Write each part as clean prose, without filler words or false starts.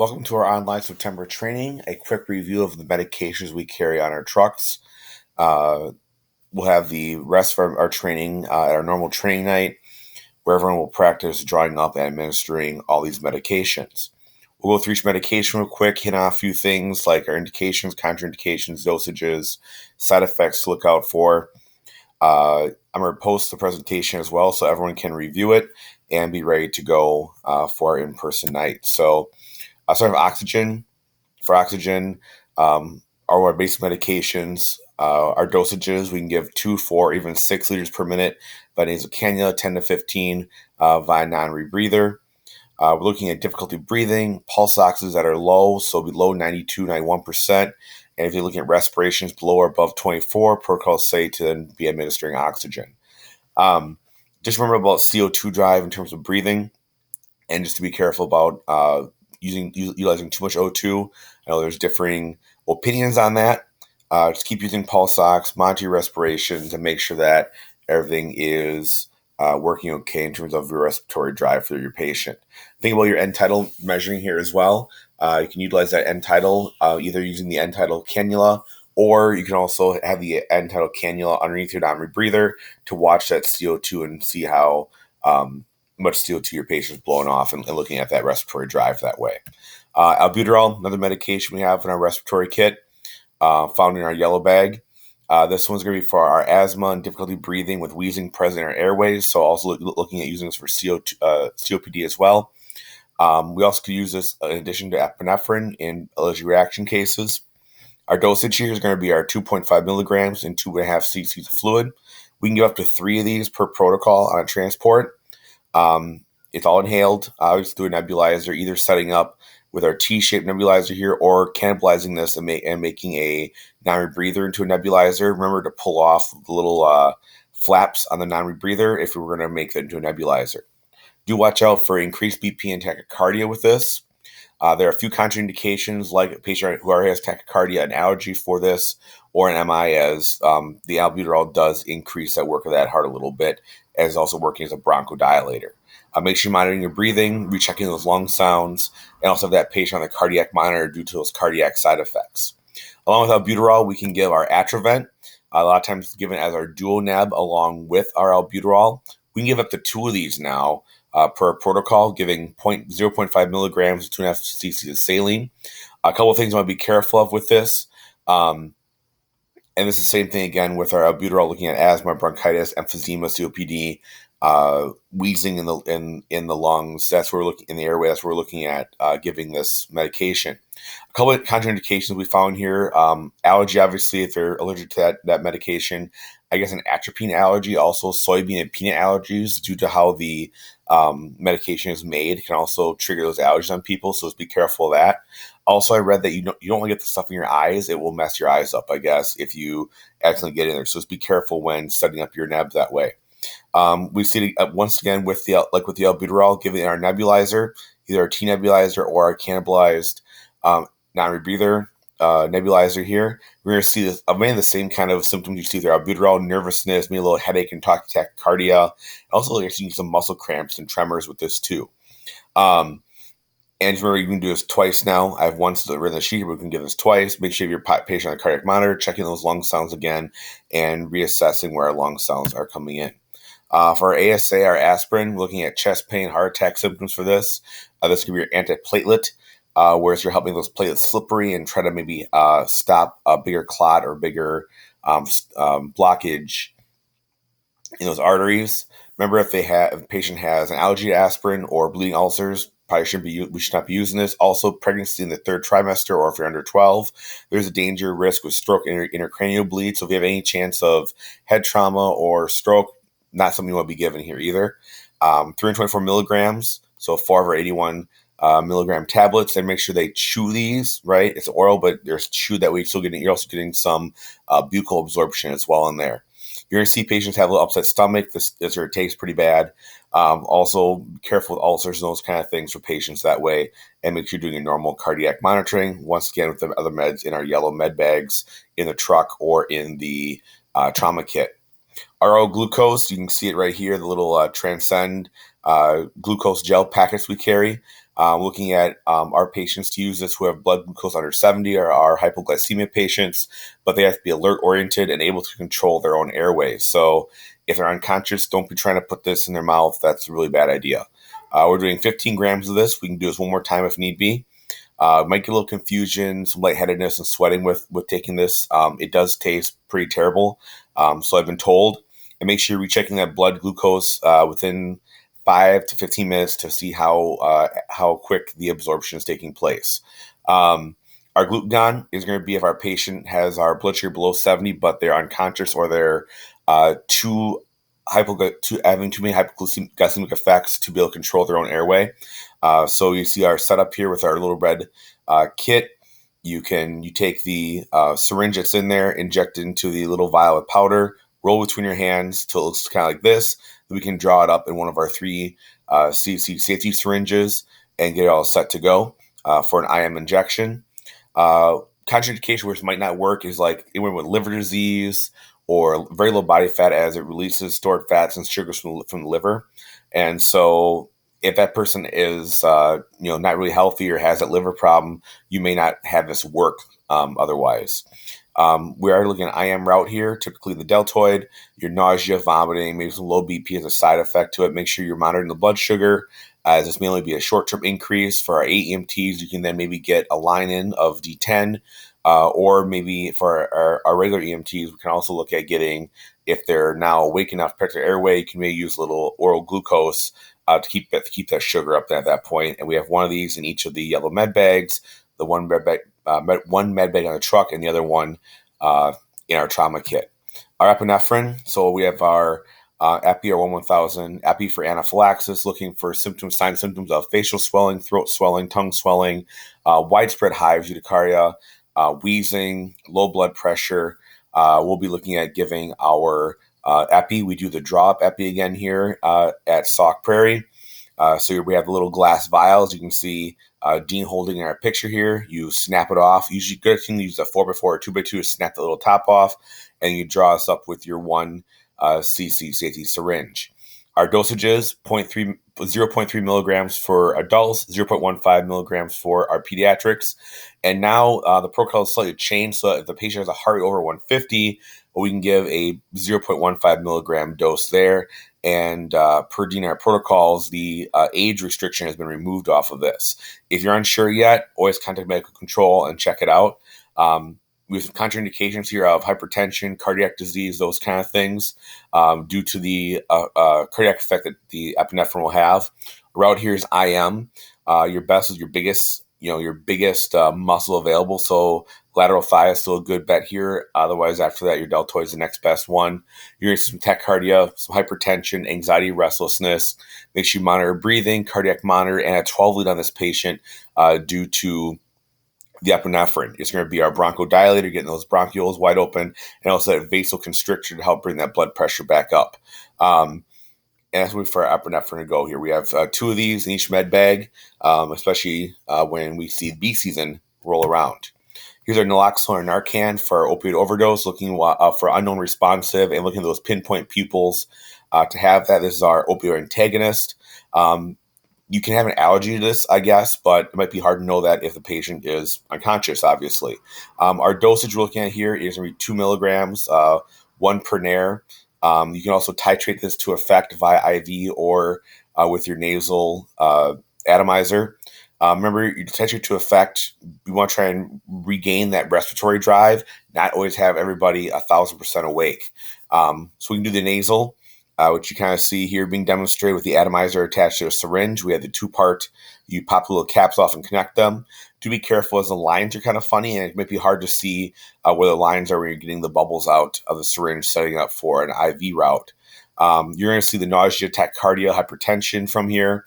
Welcome to our online September training. A quick review of the medications we carry on our trucks. Uh, we'll have the rest of our training at our normal training night, where everyone will practice drawing up and administering all these medications. We'll go through each medication real quick, hit on a few things like our indications, contraindications, dosages, side effects to look out for. I'm going to post the presentation as well so everyone can review it and be ready to go for our in-person night. So I'll start with oxygen. For oxygen, our basic medications, our dosages, we can give 2, 4, even 6 liters per minute by nasal cannula, 10 to 15 via non-rebreather. We're looking at difficulty breathing, pulse oxes that are low, so below 92, 91%. And if you're looking at respirations below or above 24, protocols say to then be administering oxygen. Just remember about CO2 drive in terms of breathing, and just to be careful about utilizing too much O2. I know there's differing opinions on that. Just keep using pulse ox, monitor your respirations, and make sure that everything is working okay in terms of your respiratory drive for your patient. Think about your end tidal measuring here as well. You can utilize that end tidal either using the end tidal cannula, or you can also have the end tidal cannula underneath your non-rebreather to watch that CO2 and see how much CO2 your patient's blowing off and looking at that respiratory drive that way. Albuterol, another medication we have in our respiratory kit, found in our yellow bag. This one's going to be for our asthma and difficulty breathing with wheezing present in our airways. So also looking at using this for COPD as well. We also could use this in addition to epinephrine in allergic reaction cases. Our dosage here is going to be our 2.5 milligrams and 2.5 cc's of fluid. We can give up to 3 of these per protocol on a transport. It's all inhaled, obviously through a nebulizer, either setting up with our T-shaped nebulizer here or cannibalizing this and making a non-rebreather into a nebulizer. Remember to pull off the little flaps on the non-rebreather if we were going to make that into a nebulizer. Do watch out for increased BP and tachycardia with this. There are a few contraindications, like a patient who already has tachycardia and allergy for this, or an MI, as the albuterol does increase that work of that heart a little bit, as also working as a bronchodilator. Make sure you're monitoring your breathing, rechecking those lung sounds, and also have that patient on the cardiac monitor due to those cardiac side effects. Along with albuterol, we can give our Atrovent. A lot of times it's given as our dual neb along with our albuterol. We can give up to 2 of these now per protocol, giving 0.5 milligrams to 2.5 cc's of saline. A couple of things I want to be careful of with this. And this is the same thing again with our albuterol, looking at asthma, bronchitis, emphysema, COPD, wheezing in the lungs. That's where we're looking in the airway. That's where we're looking at giving this medication. A couple of contraindications we found here: allergy, obviously, if they're allergic to that medication. I guess an atropine allergy, also soybean and peanut allergies, due to how the medication is made, can also trigger those allergies on people. So just be careful of that. Also, I read that you don't want to get the stuff in your eyes; it will mess your eyes up, I guess, if you accidentally get in there. So just be careful when setting up your neb that way. We see once again with the albuterol, giving our nebulizer, either our T nebulizer or our cannibalized non-rebreather nebulizer here. We're going to see this, many of the same kind of symptoms you see with albuterol: nervousness, maybe a little headache and tachycardia. Also, you're seeing some muscle cramps and tremors with this too. And remember, you can do this twice now. I have once written the sheet, but we can give this twice. Make sure you have your patient on a cardiac monitor, checking those lung sounds again, and reassessing where our lung sounds are coming in. For our ASA, our aspirin, looking at chest pain, heart attack symptoms for this. This can be your antiplatelet, whereas you're helping those platelets slippery and try to maybe stop a bigger clot or bigger blockage in those arteries. Remember, if a patient has an allergy to aspirin or bleeding ulcers, we should not be using this. Also, pregnancy in the 3rd trimester, or if you're under 12, there's a danger risk with stroke and intracranial bleed. So if you have any chance of head trauma or stroke, not something you want to be given here either. 324 milligrams, so 4 over 81 milligram tablets, and make sure they chew these, right? It's oral, but there's chew that way. You're also getting some buccal absorption as well in there. You're going to see patients have a little upset stomach. This or it tastes pretty bad. Also, be careful with ulcers and those kind of things for patients that way, and make sure you're doing a normal cardiac monitoring. Once again, with the other meds in our yellow med bags in the truck or in the trauma kit. RO glucose, you can see it right here, the little Transcend glucose gel packets we carry. looking at our patients to use this who have blood glucose under 70 or are hypoglycemia patients, but they have to be alert oriented and able to control their own airways. So if they're unconscious, don't be trying to put this in their mouth. That's a really bad idea. We're doing 15 grams of this. We can do this one more time if need be. Might get a little confusion, some lightheadedness and sweating with taking this. It does taste pretty terrible. So I've been told. And make sure you're rechecking that blood glucose within 5 to 15 minutes to see how quick the absorption is taking place. Our glucagon is going to be if our patient has our blood sugar below 70, but they're unconscious or they're having too many hypoglycemic effects to be able to control their own airway. So you see our setup here with our little red kit. You take the syringe that's in there, inject it into the little vial of powder, roll between your hands till it looks kind of like this. Then we can draw it up in one of our 3 CDC safety syringes and get it all set to go for an IM injection. Contraindication where it might not work is like anyone with liver disease or very low body fat, as it releases stored fats and sugars from the liver. And so if that person is not really healthy or has that liver problem, you may not have this work otherwise. We are looking at IM route here, typically the deltoid, your nausea, vomiting, maybe some low BP as a side effect to it. Make sure you're monitoring the blood sugar, as this may only be a short-term increase. For our AEMTs, you can then maybe get a line-in of D10, or maybe for our regular EMTs, we can also look at getting, if they're now awake enough to protect their airway, you can maybe use a little oral glucose to keep that sugar up at that point. And we have one of these in each of the yellow med bags, the one med bag on the truck, and the other one in our trauma kit. Our epinephrine, so we have our Epi or 1000, Epi for anaphylaxis, looking for signs, symptoms of facial swelling, throat swelling, tongue swelling, widespread hives, urticaria, wheezing, low blood pressure. We'll be looking at giving our Epi. We do the drop Epi again here at Sauk Prairie. So we have the little glass vials. You can see Dean holding in our picture here. You snap it off. Usually good thing to use a 4x4 or 2x2 to snap the little top off, and you draw us up with your 1 cc safety syringe. Our dosages, 0.3 milligrams for adults, 0.15 milligrams for our pediatrics. And now the protocol is slightly changed, so if the patient has a heart rate over 150, we can give a 0.15 milligram dose there. And per DNR protocols, the age restriction has been removed off of this. If you're unsure yet, always contact medical control and check it out. We have some contraindications here of hypertension, cardiac disease, those kind of things, due to the cardiac effect that the epinephrine will have. Route here is IM. Your best is your biggest muscle available. So lateral thigh is still a good bet here. Otherwise, after that, your deltoid is the next best one. You're going to see some tachycardia, some hypertension, anxiety, restlessness. Make sure you monitor breathing, cardiac monitor, and a 12 lead on this patient due to the epinephrine. It's going to be our bronchodilator, getting those bronchioles wide open, and also that vasoconstrictor to help bring that blood pressure back up. And that's where for our epinephrine to go here. We have 2 of these in each med bag, especially when we see bee season roll around. Here's our naloxone or Narcan for opioid overdose, looking for unknown responsive and looking at those pinpoint pupils to have that. This is our opioid antagonist. You can have an allergy to this, I guess, but it might be hard to know that if the patient is unconscious, obviously. Our dosage we're looking at here is going to be 2 milligrams, 1 per nair. You can also titrate this to effect via IV or with your nasal atomizer. Remember, you titrate to effect. You want to try and regain that respiratory drive, not always have everybody 1,000% awake. So we can do the nasal, which you kind of see here being demonstrated with the atomizer attached to a syringe. We have the 2-part, you pop the little caps off and connect them. Do be careful, as the lines are kind of funny, and it might be hard to see where the lines are when you're getting the bubbles out of the syringe, setting up for an IV route. You're going to see the nausea, tachycardia, hypertension from here,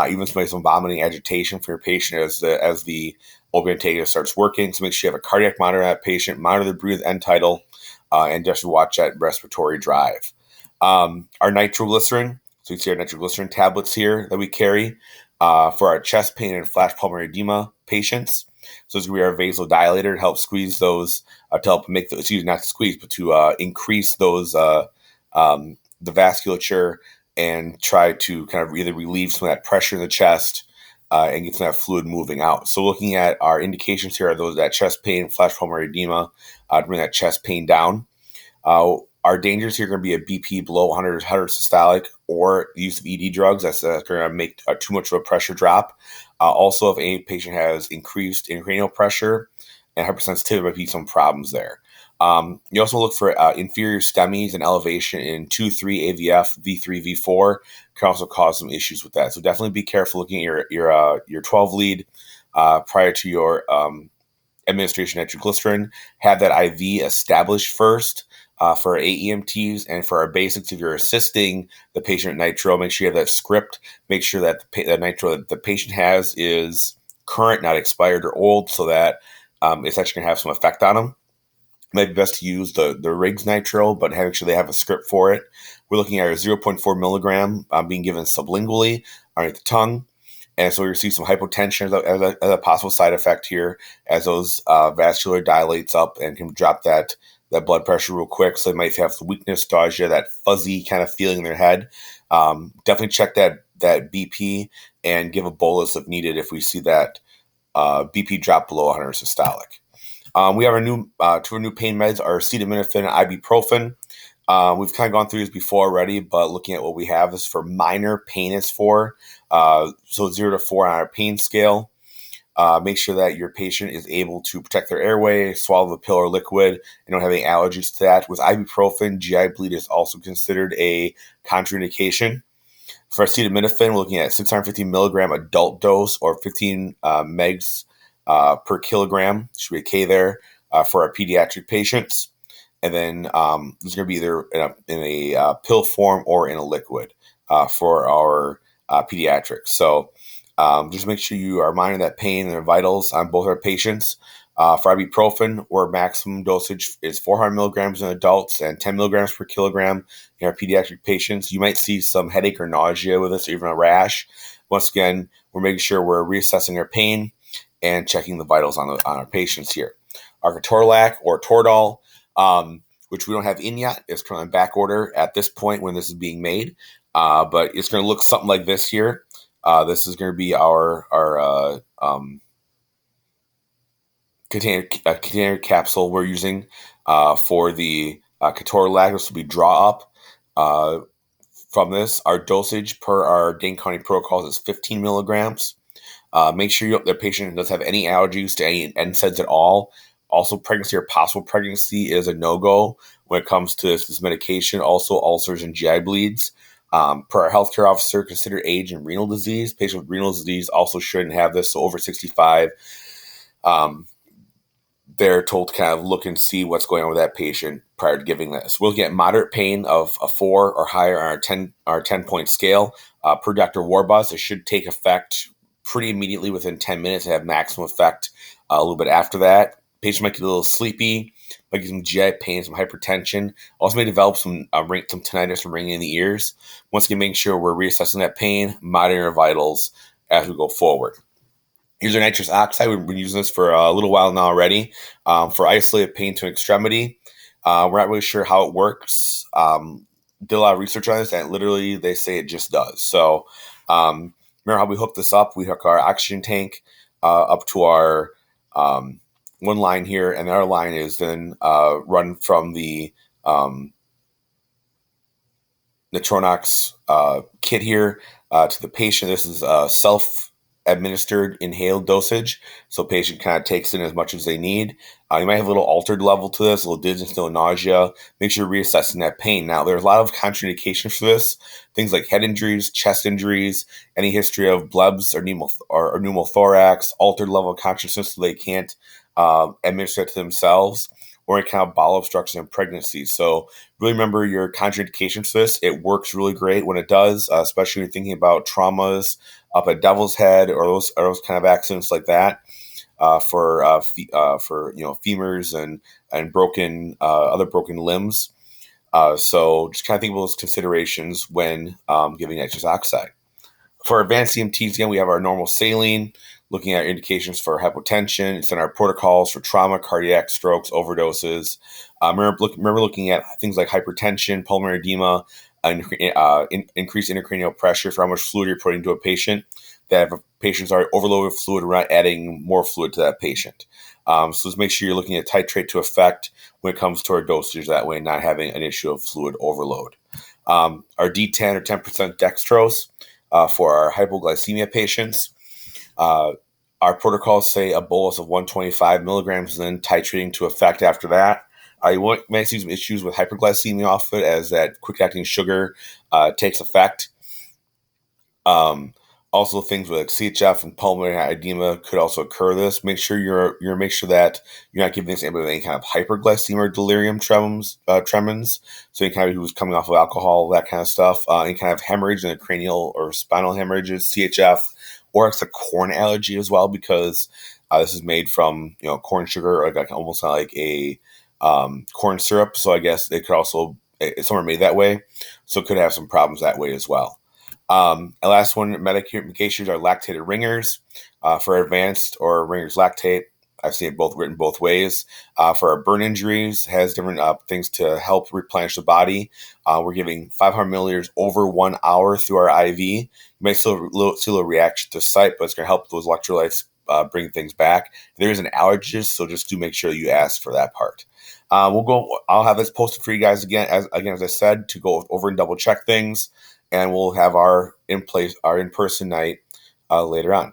even some vomiting, agitation for your patient as the opioid antagonist starts working. So make sure you have a cardiac monitor on that patient, monitor the breathe end tidal, and just watch that respiratory drive. Our nitroglycerin, so you see our nitroglycerin tablets here that we carry for our chest pain and flash pulmonary edema patients. So it's going to be our vasodilator to help squeeze those, to help make those, not to squeeze, but to increase those, the vasculature and try to kind of either relieve some of that pressure in the chest and get some of that fluid moving out. So looking at our indications here are those that chest pain, flash pulmonary edema, to bring that chest pain down. Our dangers here are going to be a BP below 100 systolic or use of ED drugs. That's going to make too much of a pressure drop. Also, if any patient has increased intracranial pressure and hypersensitivity, there might be some problems there. You also look for inferior STEMIs and elevation in 2, 3 AVF, V3, V4 can also cause some issues with that. So definitely be careful looking at your 12 lead prior to your administration of nitroglycerin. Have that IV established first for our AEMTs and for our basics. If you're assisting the patient with nitro, make sure you have that script. Make sure that the nitro that the patient has is current, not expired or old, so that it's actually going to have some effect on them. It might be best to use the Riggs nitro, but actually they have a script for it. We're looking at a 0.4 milligram being given sublingually underneath the tongue. And so we see some hypotension as a possible side effect here, as those vascular dilates up and can drop that blood pressure real quick. So they might have some weakness, nausea, that fuzzy kind of feeling in their head. Definitely check that BP and give a bolus if needed if we see that BP drop below 100 systolic. We have our two new pain meds, our acetaminophen and ibuprofen. We've kind of gone through this before already, but looking at what we have is for minor pain is for, so 0 to 4 on our pain scale. Make sure that your patient is able to protect their airway, swallow the pill or liquid, and don't have any allergies to that. With ibuprofen, GI bleed is also considered a contraindication. For acetaminophen, we're looking at 650 milligram adult dose or 15 megs per kilogram. Should be a K there for our pediatric patients. And then there's going to be either in a pill form or in a liquid for our pediatrics. So just make sure you are monitoring that pain and their vitals on both our patients. For ibuprofen, our maximum dosage is 400 milligrams in adults and 10 milligrams per kilogram in our pediatric patients. You might see some headache or nausea with this, or even a rash. Once again, we're making sure we're reassessing their pain and checking the vitals on our patients here. Our Ketorolac or Toradol, which we don't have in yet, is currently on back order at this point when this is being made. But it's going to look something like this here. This is going to be our container capsule we're using for the Ketorolac. This will be draw up from this. Our dosage per our Dane County protocols is 15 milligrams. Make sure the patient doesn't have any allergies to any NSAIDs at all. Also, pregnancy or possible pregnancy is a no-go when it comes to this medication. Also, ulcers and GI bleeds. Per our healthcare officer, consider age and renal disease. Patients with renal disease also shouldn't have this. So over 65, they're told to kind of look and see what's going on with that patient prior to giving this. We'll get moderate pain of a 4 or higher on our 10-point scale. Per Dr. Warbus, it should take effect pretty immediately within 10 minutes and have maximum effect a little bit after that. Patient might get a little sleepy, might get some GI pain, some hypertension. Also may develop some tinnitus from ringing in the ears. Once again, making sure we're reassessing that pain, monitoring our vitals as we go forward. Here's our nitrous oxide. We've been using this for a little while now already for isolated pain to an extremity. We're not really sure how it works. Did a lot of research on this, and literally they say it just does. So remember how we hook this up? We hook our oxygen tank up to our one line here, and the other line is then run from the Natronox kit here to the patient. This is self-administered inhaled dosage, so patient kind of takes in as much as they need. You might have a little altered level to this, a little dizziness, no nausea. Make sure you're reassessing that pain. Now, there's a lot of contraindications for this. Things like head injuries, chest injuries, any history of blebs or pneumothorax, altered level of consciousness so they can't administer it to themselves, or any kind of bowel obstruction in pregnancy. So really remember your contraindications for this. It works really great when it does, especially when you're thinking about traumas up at Devil's Head or those kind of accidents like that. For femurs and broken other broken limbs. So just kind of think of those considerations when giving nitrous oxide. For advanced EMTs, again, we have our normal saline, looking at indications for hypotension. It's in our protocols for trauma, cardiac, strokes, overdoses. Remember looking at things like hypertension, pulmonary edema, increased intracranial pressure for how much fluid you're putting into a patient. that if a patient's already overloaded with fluid, we're not adding more fluid to that patient. So just make sure you're looking at titrate to effect when it comes to our dosage, that way not having an issue of fluid overload. Our D10 or 10% dextrose for our hypoglycemia patients. Our protocols say a bolus of 125 milligrams, and then titrating to effect after that. You might see some issues with hyperglycemia off it as that quick-acting sugar takes effect. Also, things with like CHF and pulmonary edema could also occur. Make sure make sure that you're not giving this anybody any kind of hyperglycemia or delirium tremens. So any kind of who's coming off of alcohol, that kind of stuff. Any kind of hemorrhage in the cranial or spinal hemorrhages, CHF, or it's a corn allergy as well, because this is made from corn sugar, or like almost like a corn syrup. So I guess it could also it's somewhere made that way, so it could have some problems that way as well. The last one, medications are lactated ringers for advanced or ringers lactate. I've seen it written both ways. For our burn injuries, has different things to help replenish the body. We're giving 500 milliliters over 1 hour through our IV. You may still see a little reaction to site, but it's going to help those electrolytes bring things back. There is an allergist, so just do make sure you ask for that part. I'll have this posted for you guys again, as I said, to go over and double check things, and we'll have our in-person night later on.